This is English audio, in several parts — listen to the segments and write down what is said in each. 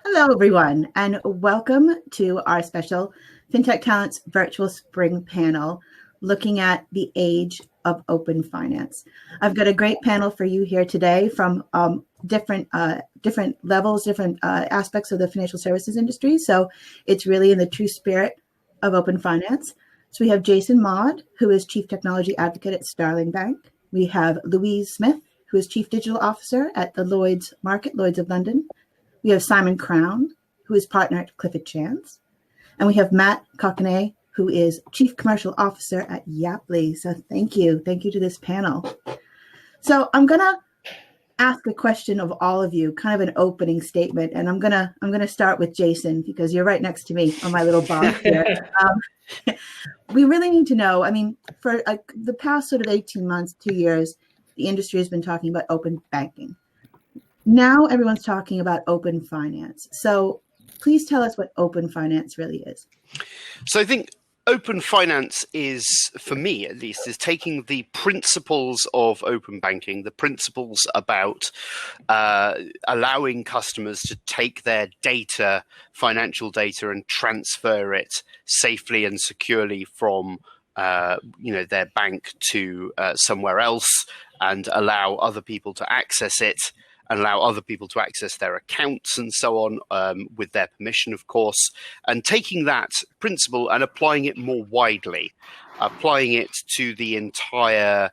Hello, everyone, and welcome to our special FinTech Talents Virtual Spring panel looking at the age of open finance. I've got a great panel for you here today from different levels, different aspects of the financial services industry. So it's really in the true spirit of open finance. So we have Jason Maud, who is Chief Technology Advocate at Starling Bank. We have Louise Smith, who is Chief Digital Officer at the Lloyd's of London. We have Simon Crown, who is partner at Clifford Chance. And we have Matt Cockney, who is Chief Commercial Officer at Yapley. So thank you to this panel. So I'm gonna ask a question of all of you, kind of an opening statement, and I'm gonna start with Jason because you're right next to me on my little box here. We really need to know. I mean, for the past sort of 18 months, 2 years, the industry has been talking about open banking. Now everyone's talking about open finance. So please tell us what open finance really is. So I think open finance is, for me at least, is taking the principles of open banking, the principles about allowing customers to take their data, financial data, and transfer it safely and securely from their bank to somewhere else, and allow other people to access it, and allow other people to access their accounts and so on, with their permission, of course, and taking that principle and applying it more widely, applying it to the entire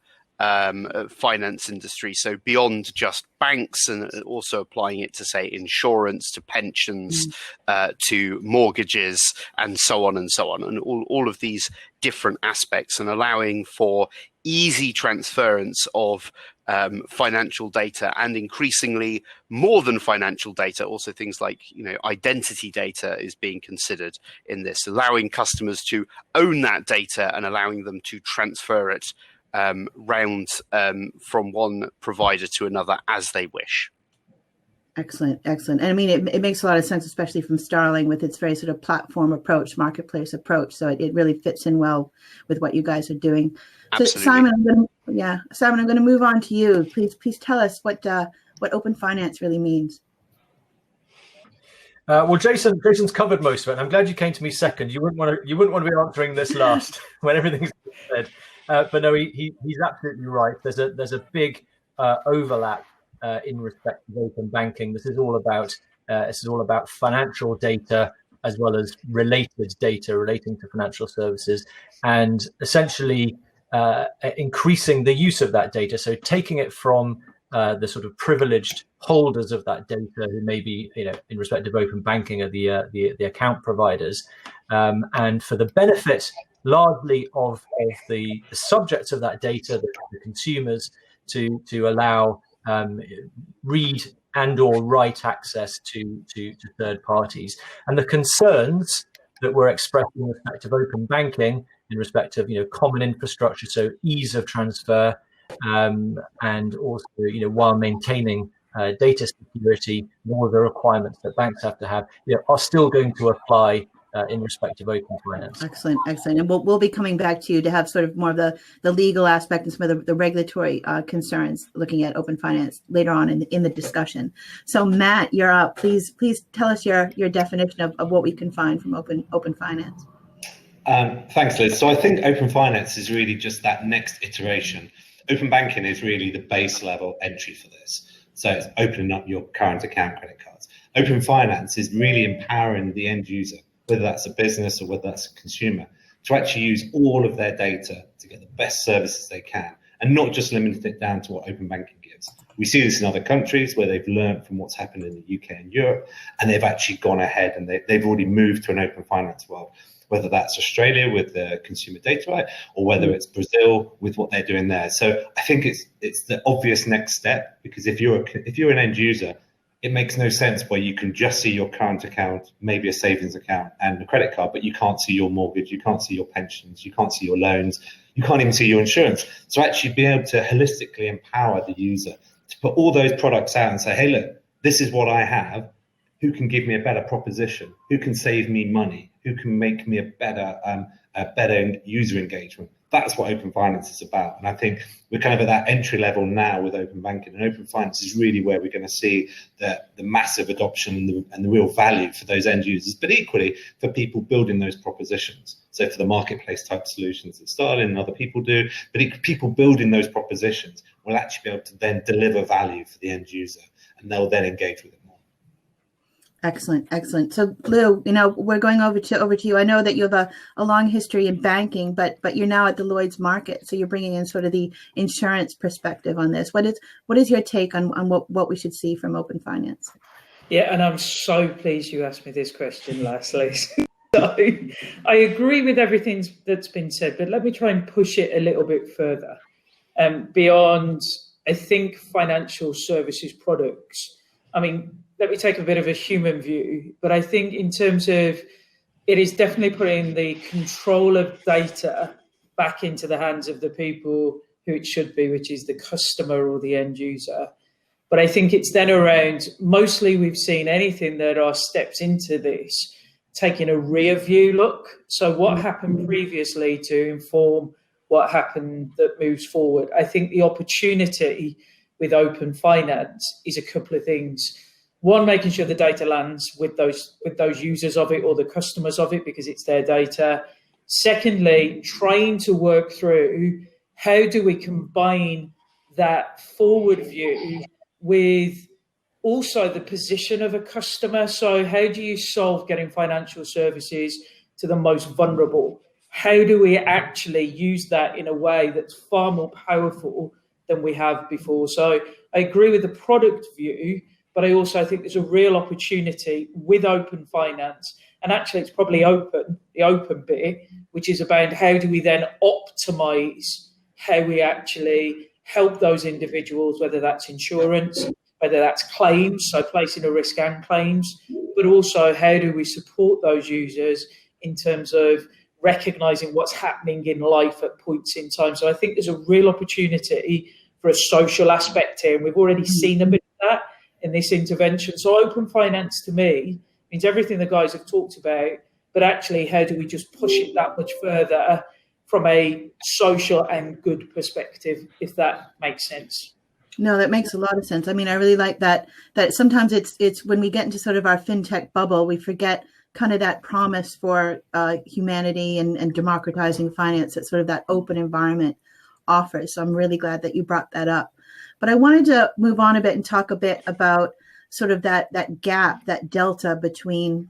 finance industry. So beyond just banks, and also applying it to, say, insurance, to pensions, to mortgages, and so on, and all of these different aspects, and allowing for easy transference of financial data, and increasingly more than financial data, also things like identity data is being considered in this, allowing customers to own that data and allowing them to transfer it round from one provider to another as they wish. Excellent. And I mean, it makes a lot of sense, especially from Starling with its very sort of platform approach, marketplace approach. So it really fits in well with what you guys are doing. Absolutely. So Simon, I'm going to move on to you. Please tell us what open finance really means. Well, Jason's covered most of it, and I'm glad you came to me second. You wouldn't want to be answering this last when everything's said. But no, he's absolutely right. There's a big overlap in respect of open banking. This is all about financial data as well as related data relating to financial services, and essentially increasing the use of that data. So taking it from the sort of privileged holders of that data, who may be, in respect of open banking, are the account providers, and for the benefit largely of the subjects of that data, the consumers, to allow read and or write access to third parties. And the concerns that were expressed in respect of open banking, in respect of common infrastructure, so ease of transfer, and also while maintaining data security, all of the requirements that banks have to have, are still going to apply in respect of open finance. Excellent. And we'll be coming back to you to have sort of more of the legal aspect and some of the regulatory concerns looking at open finance later on in the discussion. So Matt, you're up. Please tell us your definition of what we can find from open finance. Thanks, Liz. So I think open finance is really just that next iteration. Open banking is really the base level entry for this. So it's opening up your current account, credit cards. Open finance is really empowering the end user, whether that's a business or whether that's a consumer, to actually use all of their data to get the best services they can, and not just limit it down to what open banking gives. We see this in other countries where they've learned from what's happened in the UK and Europe, and they've actually gone ahead and they've already moved to an open finance world, whether that's Australia with the consumer data right, or whether it's Brazil with what they're doing there. So I think it's the obvious next step, because if you're an end user, it makes no sense where you can just see your current account, maybe a savings account and a credit card, but you can't see your mortgage, you can't see your pensions, you can't see your loans, you can't even see your insurance. So actually being able to holistically empower the user to put all those products out and say, hey, look, this is what I have. Who can give me a better proposition? Who can save me money? Who can make me a better user engagement? That's what open finance is about. And I think we're kind of at that entry level now with open banking, and open finance is really where we're going to see the massive adoption and the real value for those end users, but equally for people building those propositions. So for the marketplace type solutions that Starling and other people do, but people building those propositions will actually be able to then deliver value for the end user, and they'll then engage with it more. Excellent, excellent. So Lou, we're going over to you. I know that you have a long history in banking, but you're now at the Lloyd's market, so you're bringing in sort of the insurance perspective on this. What is your take on what we should see from Open Finance? Yeah, and I'm so pleased you asked me this question, Leslie. So I agree with everything that's been said, but let me try and push it a little bit further. Beyond, I think, financial services products. I mean, let me take a bit of a human view, but I think in terms of, it is definitely putting the control of data back into the hands of the people who it should be, which is the customer or the end user. But I think it's then around, mostly we've seen anything that are steps into this, taking a rear view look. So what happened previously to inform what happened that moves forward. I think the opportunity with Open Finance is a couple of things. One, making sure the data lands with those users of it or the customers of it, because it's their data. Secondly, trying to work through how do we combine that forward view with also the position of a customer. So how do you solve getting financial services to the most vulnerable? How do we actually use that in a way that's far more powerful than we have before? So I agree with the product view, but I also think there's a real opportunity with Open Finance. And actually, it's probably the open bit, which is about how do we then optimize how we actually help those individuals, whether that's insurance, whether that's claims, so placing a risk and claims, but also how do we support those users in terms of recognizing what's happening in life at points in time. So I think there's a real opportunity for a social aspect here, and we've already seen a bit of that in this intervention. So Open Finance to me means everything the guys have talked about, but actually how do we just push it that much further from a social and good perspective, if that makes sense. No, that makes a lot of sense. I mean, I really like that sometimes it's when we get into sort of our fintech bubble, we forget kind of that promise for humanity and democratizing finance that sort of that open environment offers. So I'm really glad that you brought that up. But I wanted to move on a bit and talk a bit about sort of that gap, that delta between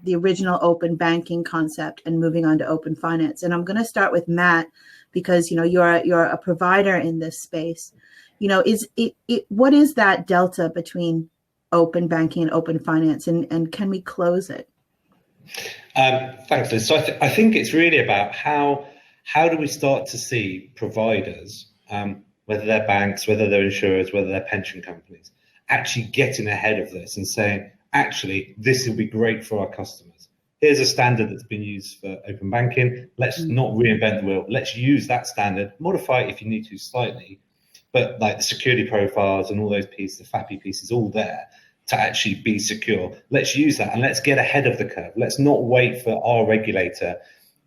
the original open banking concept and moving on to Open Finance. And I'm going to start with Matt, because you're a provider in this space. What is that delta between open banking and Open Finance, and can we close it? Thanks, Liz. So I think it's really about how do we start to see providers, whether they're banks, whether they're insurers, whether they're pension companies, actually getting ahead of this and saying, actually, this will be great for our customers. Here's a standard that's been used for open banking. Let's not reinvent the wheel. Let's use that standard, modify it if you need to slightly, but like the security profiles and all those pieces, the FAPI pieces, all there to actually be secure. Let's use that and let's get ahead of the curve. Let's not wait for our regulator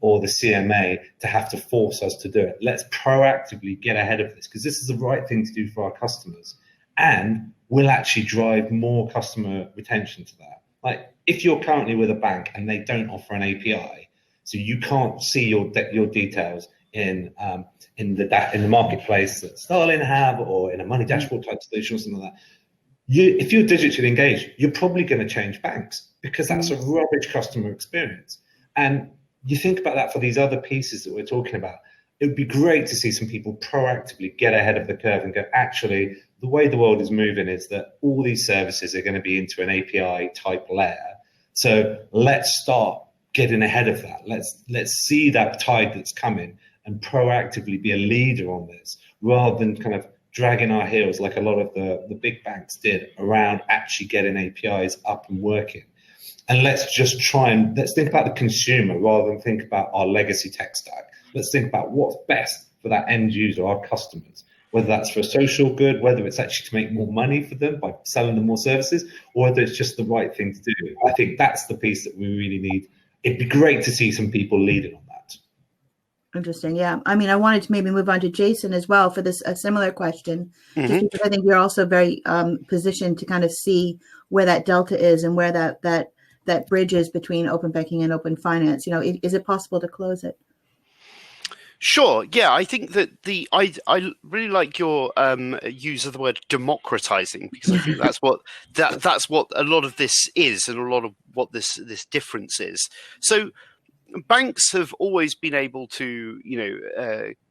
or the CMA to have to force us to do it. Let's proactively get ahead of this, because this is the right thing to do for our customers, and will actually drive more customer retention to that. Like if you're currently with a bank and they don't offer an API, so you can't see your details in the marketplace that Starling have, or in a money dashboard type solution or something like that. If you're digitally engaged, you're probably going to change banks, because that's a rubbish customer experience. And you think about that for these other pieces that we're talking about. It would be great to see some people proactively get ahead of the curve and go, actually, the way the world is moving is that all these services are going to be into an API type layer. So let's start getting ahead of that. Let's see that tide that's coming and proactively be a leader on this, rather than kind of dragging our heels like a lot of the big banks did around actually getting APIs up and working. And let's think about the consumer rather than think about our legacy tech stack. Let's think about what's best for that end user, our customers, whether that's for a social good, whether it's actually to make more money for them by selling them more services, or whether it's just the right thing to do. I think that's the piece that we really need. It'd be great to see some people leading on that. Interesting. Yeah. I mean, I wanted to maybe move on to Jason as well for a similar question, just because I think you're also very positioned to kind of see where that delta is and where that bridge is between open banking and open finance. Is it possible to close it? Sure. Yeah, I think that I really like your use of the word democratizing, because I think that's what a lot of this is, and a lot of what this difference is. So banks have always been able to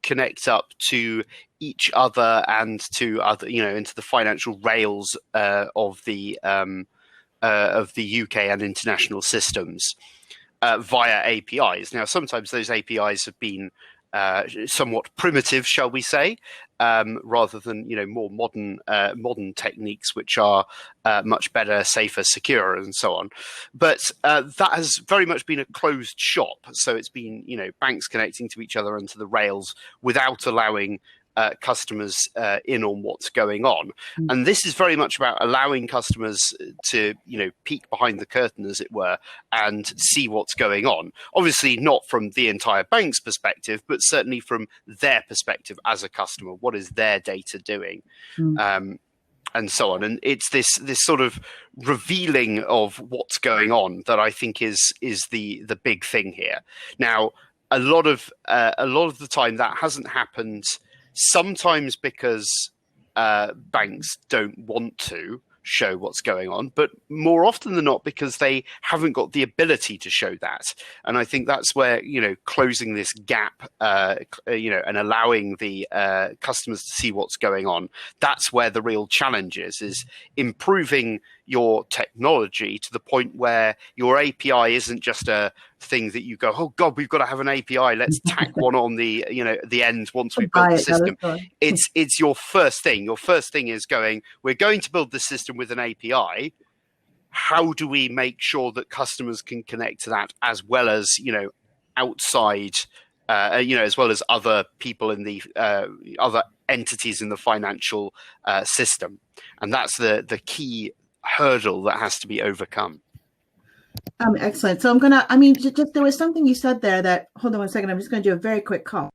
connect up to each other and to other into the financial rails of the UK and international systems via APIs. Now, sometimes those APIs have been somewhat primitive, shall we say, rather than more modern techniques, which are much better, safer, secure, and so on. But that has very much been a closed shop. So it's been banks connecting to each other and to the rails without allowing customers in on what's going on. And this is very much about allowing customers to peek behind the curtain, as it were, and see what's going on. Obviously not from the entire bank's perspective, but certainly from their perspective as a customer. What is their data doing? And so on. And it's this sort of revealing of what's going on that I think is the big thing here. Now, a lot of the time that hasn't happened, sometimes because banks don't want to show what's going on, but more often than not because they haven't got the ability to show that. And I think that's where closing this gap, and allowing the customers to see what's going on, that's where the real challenge is improving your technology to the point where your API isn't just a thing that you go, oh God, we've got to have an API. Let's tack one on the the end once we've built the system. It's your first thing. Your first thing is going, we're going to build the system with an API. How do we make sure that customers can connect to that, as well as outside, as well as other people in the other entities in the financial system? And that's the key hurdle that has to be overcome. Excellent. So just there was something you said there that, hold on one second, I'm just going to do a very quick call.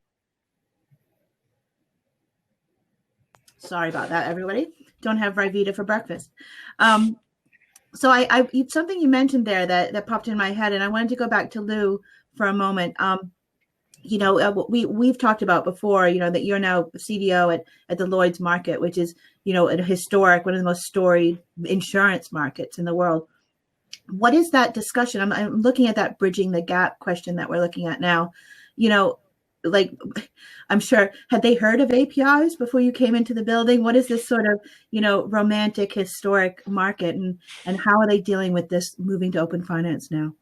Sorry about that, everybody. Don't have Rivita for breakfast. So I something you mentioned there that popped in my head, and I wanted to go back to Lou for a moment. We've talked about before, that you're now CDO at the Lloyd's market, which is, a historic, one of the most storied insurance markets in the world. What is that discussion? I'm looking at that bridging the gap question that we're looking at now. I'm sure, had they heard of APIs before you came into the building? What is this sort of, romantic, historic market, and how are they dealing with this moving to open finance now?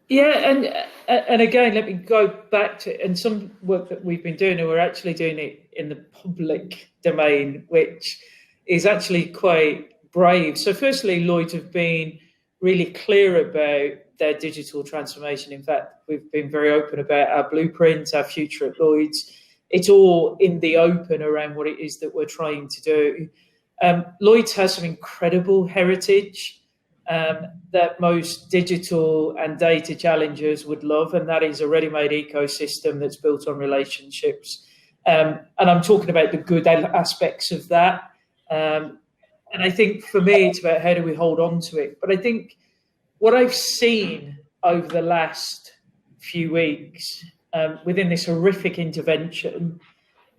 Yeah, and again, let me go back to and some work that we've been doing, and we're actually doing it in the public domain, which is actually quite brave. So firstly, Lloyd's have been really clear about their digital transformation. In fact, we've been very open about our blueprints, our future at Lloyd's. It's all in the open around what it is that we're trying to do. Lloyd's has some incredible heritage that most digital and data challengers would love, and that is a ready-made ecosystem that's built on relationships. And I'm talking about the good aspects of that. And I think for me, it's about how do we hold on to it. But I think what I've seen over the last few weeks within this horrific intervention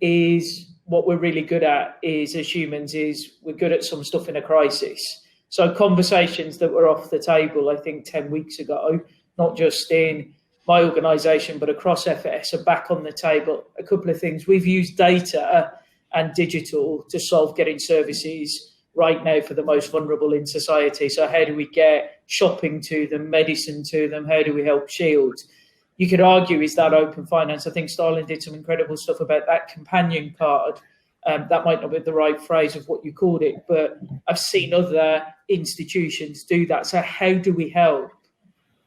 is what we're really good at is, as humans, is we're good at some stuff in a crisis. So conversations that were off the table, I think, 10 weeks ago, not just in my organisation, but across FS, are back on the table. A couple of things. We've used data and digital to solve getting services right now for the most vulnerable in society. So how do we get shopping to them, medicine to them? How do we help shield? You could argue, is that open finance? I think Starlin did some incredible stuff about that companion card. That might not be the right phrase of what you called it, but I've seen other institutions do that. So how do we help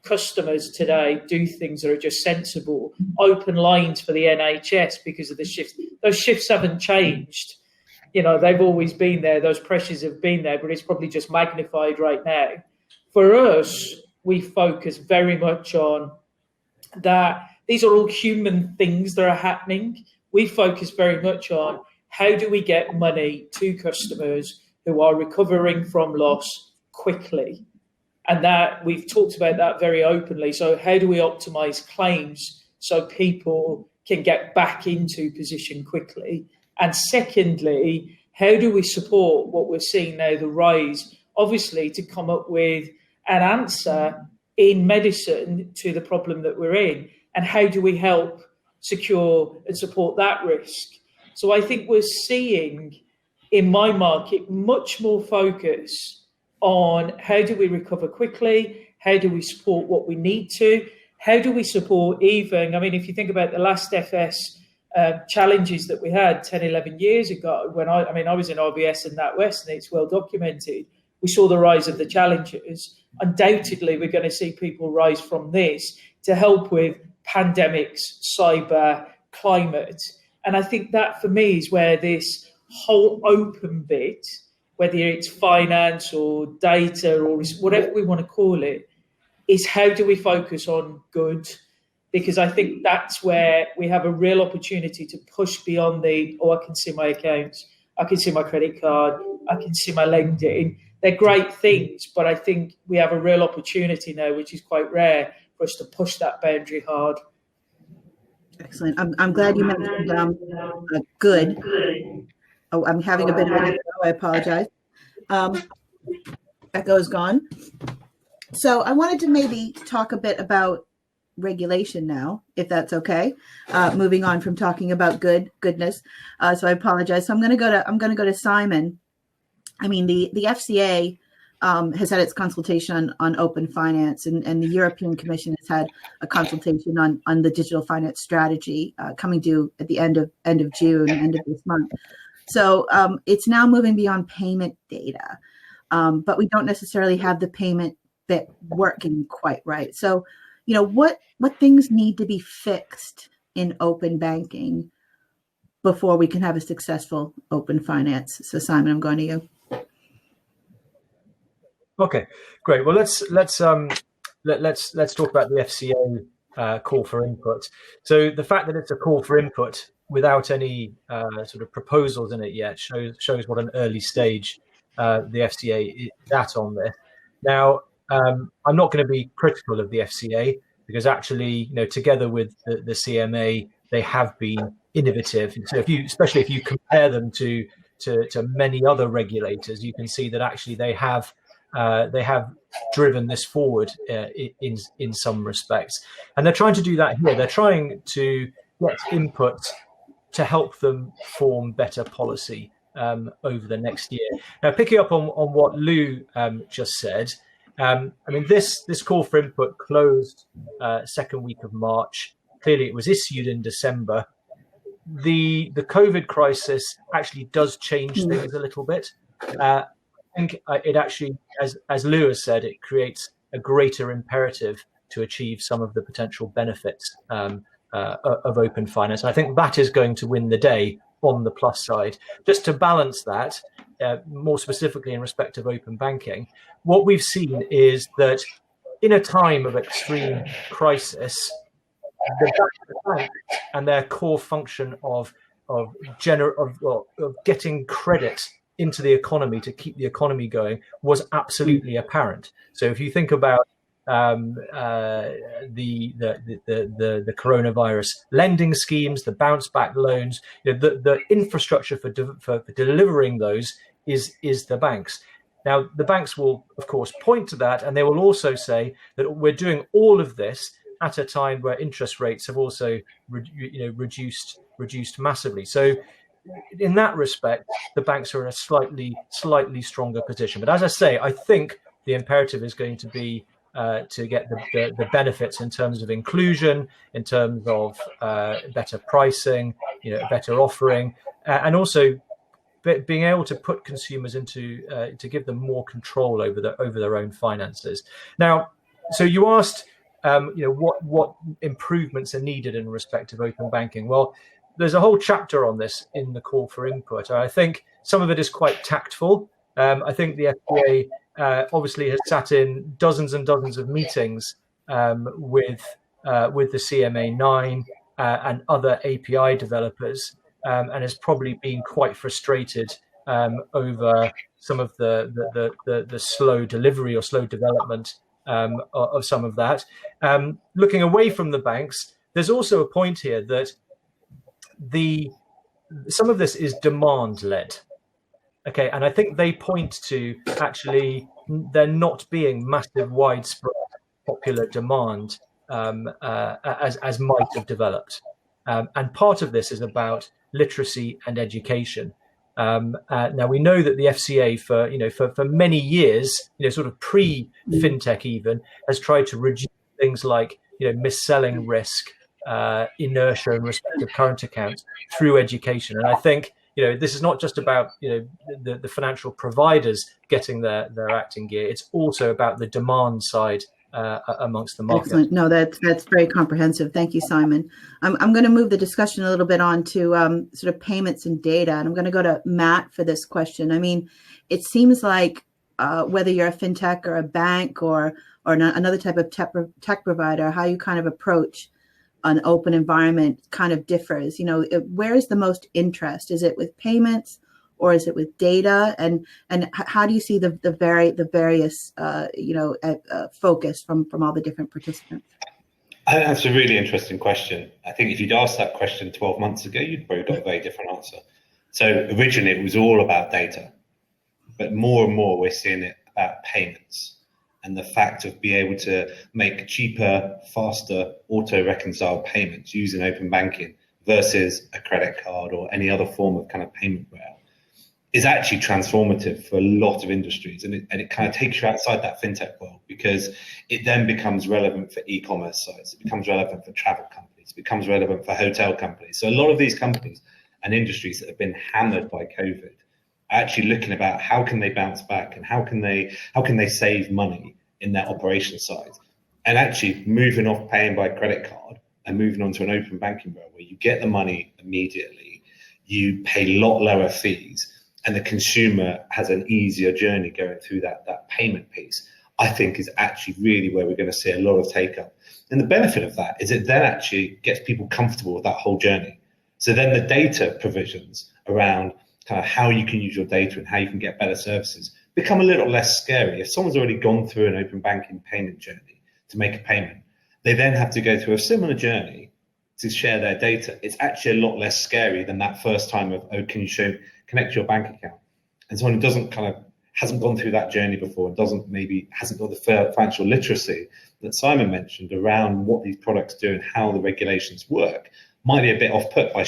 customers today do things that are just sensible? Open lines for the NHS because of the shifts. Those shifts haven't changed. They've always been there. Those pressures have been there, but it's probably just magnified right now. For us, we focus very much on that these are all human things that are happening. We focus very much on how do we get money to customers who are recovering from loss quickly. And that we've talked about that very openly. So how do we optimize claims so people can get back into position quickly? And secondly, how do we support what we're seeing now, the rise, obviously, to come up with an answer in medicine to the problem that we're in? And how do we help secure and support that risk? So I think we're seeing in my market much more focus on how do we recover quickly? How do we support what we need to? How do we support even, I mean, if you think about the last FS challenges that we had 10, 11 years ago, when I was in RBS and NatWest, and it's well documented, we saw the rise of the challenges. Undoubtedly, we're going to see people rise from this to help with pandemics, cyber, climate. And I think that for me is where this whole open bit, whether it's finance or data or whatever we want to call it, is how do we focus on good? Because I think that's where we have a real opportunity to push beyond the, I can see my accounts, I can see my credit card, I can see my lending. They're great things, but I think we have a real opportunity now, which is quite rare, for us to push that boundary hard. Excellent. I'm glad you mentioned good. Oh, I'm having a bit of an echo. I apologize. Echo is gone. So I wanted to maybe talk a bit about regulation now, if that's okay. Moving on from talking about goodness. So I apologize. So I'm going to go to Simon. I mean, the FCA has had its consultation on open finance, and the European Commission has had a consultation on the digital finance strategy coming due at the end of June, end of this month. So it's now moving beyond payment data, but we don't necessarily have the payment bit working quite right. So, what things need to be fixed in open banking before we can have a successful open finance? So, Simon, I'm going to you. Okay, great. Well, let's talk about the FCA call for input. So the fact that it's a call for input without any sort of proposals in it yet shows what an early stage the FCA is at on this. Now, I'm not going to be critical of the FCA because actually, together with the CMA, they have been innovative. So especially if you compare them to many other regulators, you can see that actually they have driven this forward in some respects, and they're trying to do that here. They're trying to get input to help them form better policy over the next year. Now, picking up on what Lou just said, I mean, this call for input closed second week of March. Clearly, it was issued in December. The COVID crisis actually does change things a little bit. I think it actually, as Lou has said, it creates a greater imperative to achieve some of the potential benefits of open finance. And I think that is going to win the day on the plus side. Just to balance that, more specifically in respect of open banking, what we've seen is that in a time of extreme crisis, the banks and their core function of getting credit into the economy to keep the economy going was absolutely apparent. So if you think about the coronavirus lending schemes, the bounce back loans, the infrastructure for delivering those is the banks. Now, the banks will, of course, point to that, and they will also say that we're doing all of this at a time where interest rates have also reduced massively. So in that respect, the banks are in a slightly stronger position. But as I say, I think the imperative is going to be to get the benefits in terms of inclusion, in terms of better pricing, better offering, and also being able to put consumers into to give them more control over their own finances. Now, so you asked, what improvements are needed in respect of open banking. Well, there's a whole chapter on this in the call for input. I think some of it is quite tactful. I think the FCA obviously has sat in dozens and dozens of meetings with with the CMA9 and other API developers, and has probably been quite frustrated over some of the slow delivery or slow development of some of that. Looking away from the banks, there's also a point here that some of this is demand led. Okay, and I think they point to actually there not being massive, widespread popular demand as might have developed, and part of this is about literacy and education. Now we know that the FCA for many years, sort of pre-fintech even, has tried to reduce things like mis-selling risk, inertia in respect of current accounts through education, and I think. This is not just about the financial providers getting their act in gear. It's also about the demand side amongst the market. Excellent. No, that's very comprehensive. Thank you, Simon. I'm going to move the discussion a little bit on to sort of payments and data, and I'm going to go to Matt for this question. I mean, it seems like whether you're a fintech or a bank or another type of tech provider, how you kind of approach an open environment kind of differs. Where is the most interest? Is it with payments or is it with data? And how do you see the various focus from all the different participants? I think that's a really interesting question. I think if you'd asked that question 12 months ago, you'd probably got a very different answer. So originally it was all about data, but more and more we're seeing it about payments. And the fact of being able to make cheaper, faster, auto-reconciled payments using open banking versus a credit card or any other form of kind of payment rail is actually transformative for a lot of industries. And it kind of takes you outside that fintech world, because it then becomes relevant for e-commerce sites. It becomes relevant for travel companies. It becomes relevant for hotel companies. So a lot of these companies and industries that have been hammered by COVID actually looking about how can they bounce back and how can they save money in their operation side, and actually moving off paying by credit card and moving on to an open banking rail where you get the money immediately, you pay a lot lower fees, and the consumer has an easier journey going through that payment piece, I think is actually really where we're going to see a lot of take up. And the benefit of that is it then actually gets people comfortable with that whole journey. So then the data provisions around kind of how you can use your data and how you can get better services become a little less scary. If someone's already gone through an open banking payment journey to make a payment, they then have to go through a similar journey to share their data. It's actually a lot less scary than that first time of, oh, can you connect your bank account? And someone who hasn't gone through that journey before and hasn't got the financial literacy that Simon mentioned around what these products do and how the regulations work might be a bit off-put by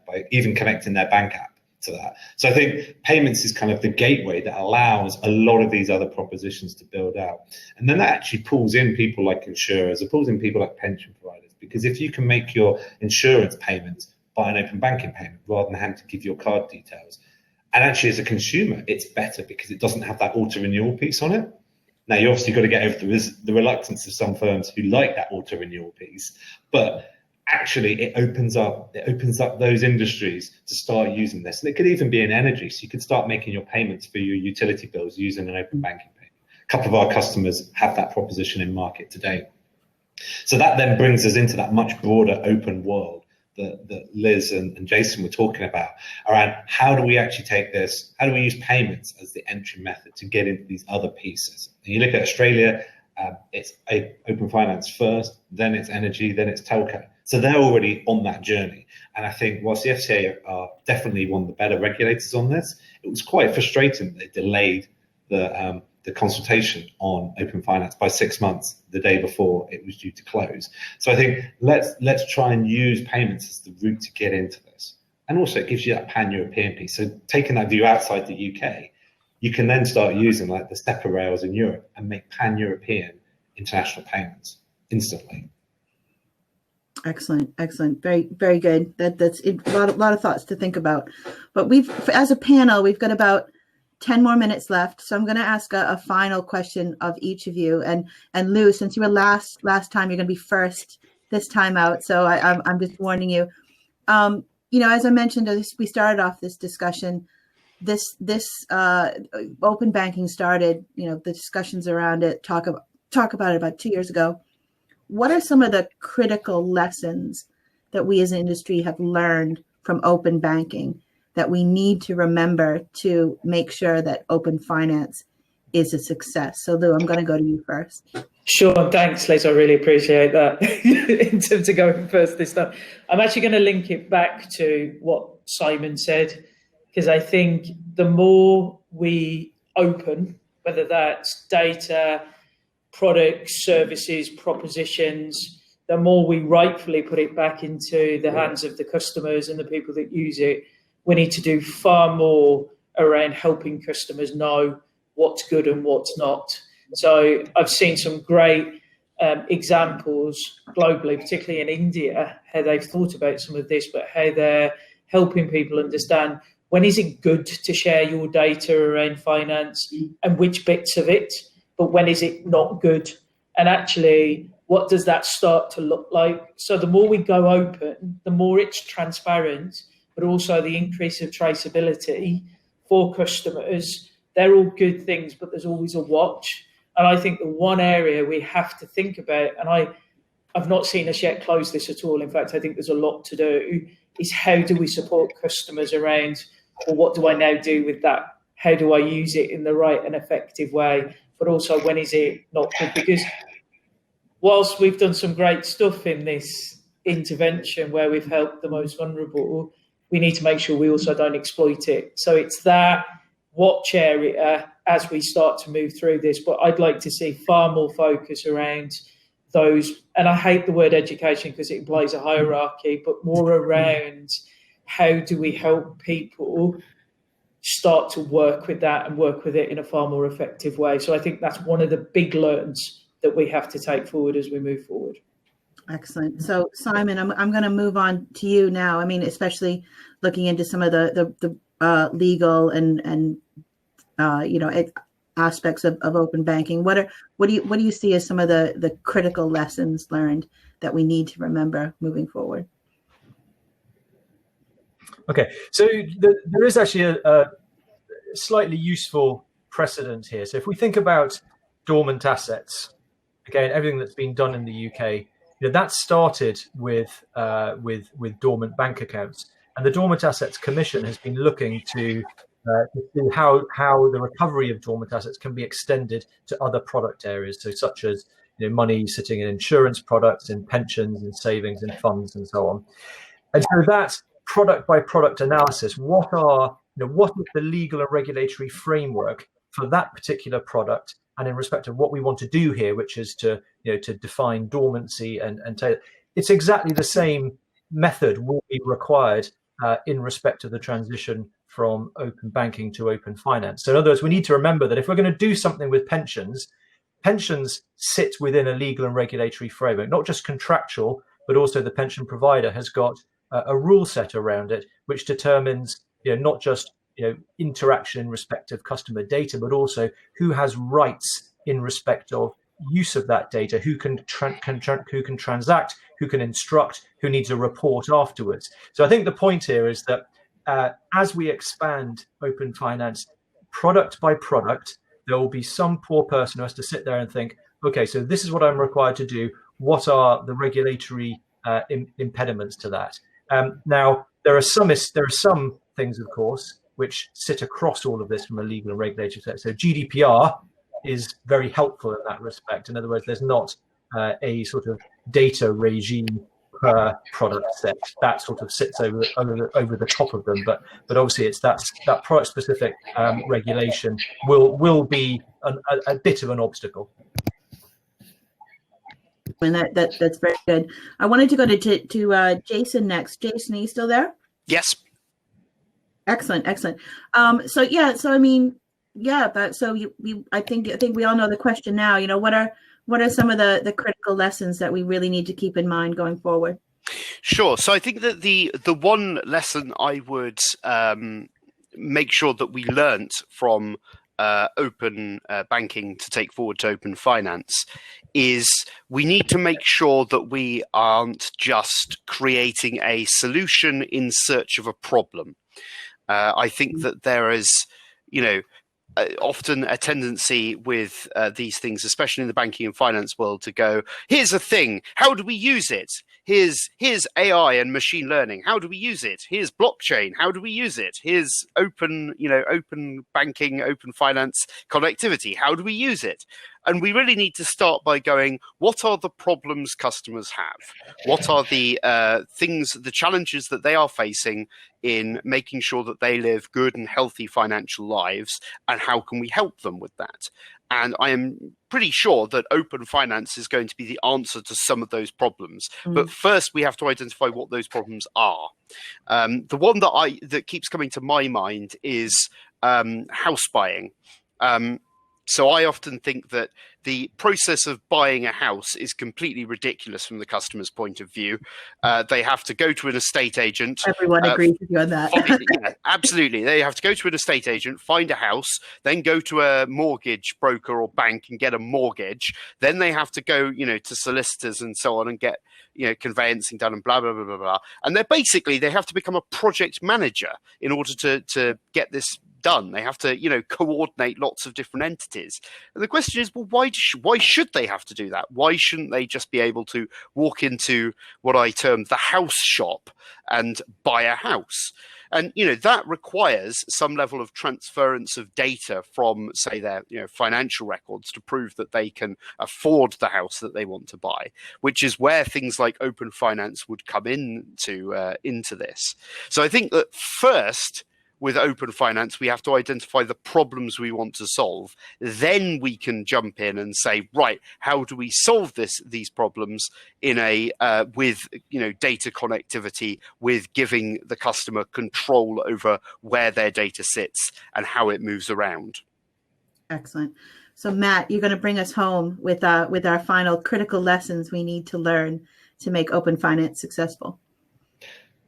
by even connecting their bank app to that. So I think payments is kind of the gateway that allows a lot of these other propositions to build out. And then that actually pulls in people like insurers, it pulls in people like pension providers, because if you can make your insurance payments by an open banking payment rather than having to give your card details, and actually as a consumer, it's better because it doesn't have that auto renewal piece on it. Now you obviously got to get over the reluctance of some firms who like that auto renewal piece, but actually it opens up those industries to start using this. And it could even be in energy. So you could start making your payments for your utility bills using an open banking payment. A couple of our customers have that proposition in market today. So that then brings us into that much broader open world that Liz and Jason were talking about around how do we actually take this, how do we use payments as the entry method to get into these other pieces. And you look at Australia, it's open finance first, then it's energy, then it's telco. So they're already on that journey. And I think whilst the FCA are definitely one of the better regulators on this, it was quite frustrating that they delayed the consultation on open finance by 6 months, the day before it was due to close. So I think let's try and use payments as the route to get into this. And also it gives you that pan-European piece. So taking that view outside the UK, you can then start using like the SEPA rails in Europe and make pan-European international payments instantly. Excellent. Very, very good. That's a lot of thoughts to think about. But as a panel, we've got about 10 more minutes left. So I'm going to ask a final question of each of you. And Lou, since you were last time, you're going to be first this time out. So I'm just warning you. As I mentioned, as we started off this discussion, this open banking started, the discussions around it, talk about it about 2 years ago. what are some of the critical lessons that we as an industry have learned from open banking that we need to remember to make sure that open finance is a success? So Lou, I'm going to go to you first. Sure, thanks, Liz. I really appreciate that. In terms of going first this time, I'm actually going to link it back to what Simon said, because I think the more we open, whether that's data, products, services, propositions, the more we rightfully put it back into the hands of the customers and the people that use it. We need to do far more around helping customers know what's good and what's not. So I've seen some great examples globally, particularly in India, how they've thought about some of this, but how they're helping people understand when is it good to share your data around finance and which bits of it, but when is it not good? And actually, what does that start to look like? So the more we go open, the more it's transparent, but also the increase of traceability for customers. They're all good things, but there's always a watch. And I think the one area we have to think about, and I've not seen us yet close this at all. In fact, I think there's a lot to do, is how do we support customers around, well, what do I now do with that? How do I use it in the right and effective way? But also, when is it not good? Because whilst we've done some great stuff in this intervention where we've helped the most vulnerable, we need to make sure we also don't exploit it. So it's that watch area as we start to move through this. But I'd like to see far more focus around those, and I hate the word education because it implies a hierarchy, but more around how do we help people start to work with that and work with it in a far more effective way. So I think that's one of the big learns that we have to take forward as we move forward. Excellent. So Simon, I'm going to move on to you now. I mean, especially looking into some of the legal and aspects of open banking. What do you see as some of the critical lessons learned that we need to remember moving forward? Okay, so there is actually a slightly useful precedent here. So if we think about dormant assets, again, everything that's been done in the UK, that started with dormant bank accounts, and the Dormant Assets Commission has been looking to see how the recovery of dormant assets can be extended to other product areas, so such as money sitting in insurance products, in pensions, in savings, in funds, and so on. And so that product by product analysis, what is the legal and regulatory framework for that particular product, and in respect of what we want to do here, which is to define dormancy and it's exactly the same method will be required in respect of the transition from open banking to open finance. So in other words, we need to remember that if we're going to do something with pensions sit within a legal and regulatory framework, not just contractual, but also the pension provider has got a rule set around it, which determines not just interaction in respect of customer data, but also who has rights in respect of use of that data, who can transact, who can instruct, who needs a report afterwards. So I think the point here is that as we expand open finance product by product, there will be some poor person who has to sit there and think, okay, so this is what I'm required to do. What are the regulatory impediments to that? Now, there are some things, of course, which sit across all of this from a legal and regulatory set. So GDPR is very helpful in that respect. In other words, there's not a sort of data regime per product set that sort of sits over the top of them. But obviously, it's that product specific regulation will be a bit of an obstacle. And that's very good. I wanted to go to Jason next. Jason, are you still there? Yes. Excellent. So I mean, I think we all know the question now. What are some of the critical lessons that we really need to keep in mind going forward? Sure. So I think that the one lesson I would make sure that we learnt from open banking to take forward to open finance is we need to make sure that we aren't just creating a solution in search of a problem. I think that there is, often a tendency with these things, especially in the banking and finance world, to go, here's a thing, how do we use it? Here's AI and machine learning, how do we use it? Here's blockchain, how do we use it? Here's open banking, open finance connectivity, how do we use it? And we really need to start by going, what are the problems customers have? What are the the challenges that they are facing in making sure that they live good and healthy financial lives, and how can we help them with that? And I am pretty sure that open finance is going to be the answer to some of those problems. But first, we have to identify what those problems are. The one that keeps coming to my mind is house buying. So I often think that the process of buying a house is completely ridiculous from the customer's point of view. They have to go to an estate agent. Everyone agrees with you on that. Yeah, absolutely. They have to go to an estate agent, find a house, then go to a mortgage broker or bank and get a mortgage. Then they have to go, to solicitors and so on and get, conveyancing done and blah, blah, blah, blah, blah. And they have to become a project manager in order to get this done. They have to, coordinate lots of different entities. And the question is, well, why should they have to do that? Why shouldn't they just be able to walk into what I term the house shop and buy a house? And, that requires some level of transference of data from, say, their, financial records to prove that they can afford the house that they want to buy, which is where things like open finance would come into this. So I think that first, with open finance, we have to identify the problems we want to solve. Then we can jump in and say, right, how do we solve these problems in with data connectivity, with giving the customer control over where their data sits and how it moves around. Excellent. So Matt, you're going to bring us home with our final critical lessons we need to learn to make open finance successful.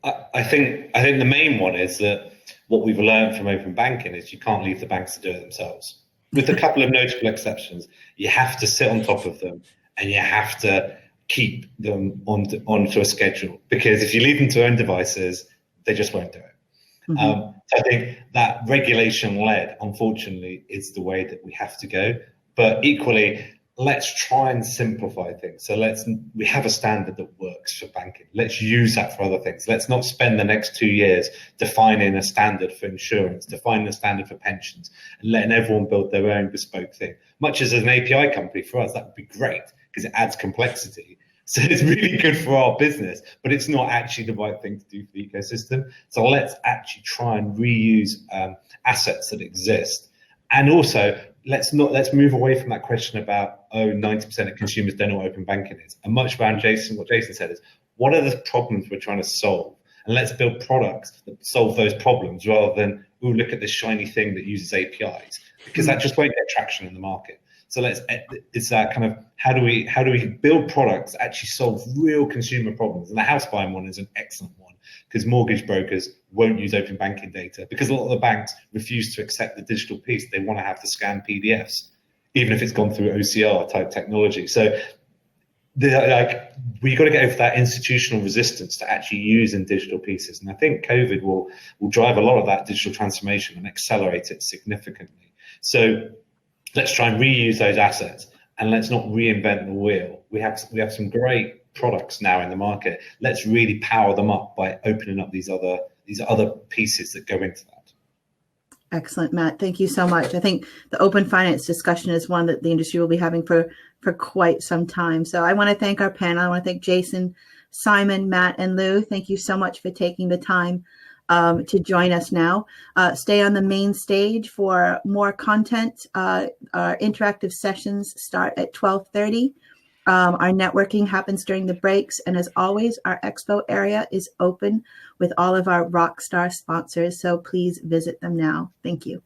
I think the main one is that what we've learned from open banking is you can't leave the banks to do it themselves. With a couple of notable exceptions, you have to sit on top of them and you have to keep them onto a schedule, because if you leave them to their own devices, they just won't do it. So I think that regulation-led, unfortunately, is the way that we have to go. But equally, let's try and simplify things. So we have a standard that works for banking. Let's use that for other things. Let's not spend the next 2 years defining a standard for insurance, defining a standard for pensions, and letting everyone build their own bespoke thing. Much as an API company, for us, that would be great because it adds complexity. So it's really good for our business, but it's not actually the right thing to do for the ecosystem. So let's actually try and reuse assets that exist. And also, let's move away from that question about 90% of consumers don't know what open banking is, and much around what Jason said is, what are the problems we're trying to solve, and let's build products that solve those problems rather than look at this shiny thing that uses APIs, because that just won't get traction in the market. So it's that kind of how do we build products that actually solve real consumer problems, and the house buying one is an excellent one, because mortgage brokers won't use open banking data because a lot of the banks refuse to accept the digital piece. They want to have to scan PDFs, even if it's gone through OCR type technology. So we got to get over that institutional resistance to actually using digital pieces. And I think COVID will drive a lot of that digital transformation and accelerate it significantly. So let's try and reuse those assets, and let's not reinvent the wheel. We have some great products now in the market. Let's really power them up by opening up these other pieces that go into that. Excellent, Matt. Thank you so much. I think the open finance discussion is one that the industry will be having for quite some time. So I want to thank our panel. I want to thank Jason, Simon, Matt, and Lou. Thank you so much for taking the time to join us now. Stay on the main stage for more content. Our interactive sessions start at 12:30. Our networking happens during the breaks. And as always, our expo area is open with all of our rock star sponsors. So please visit them now. Thank you.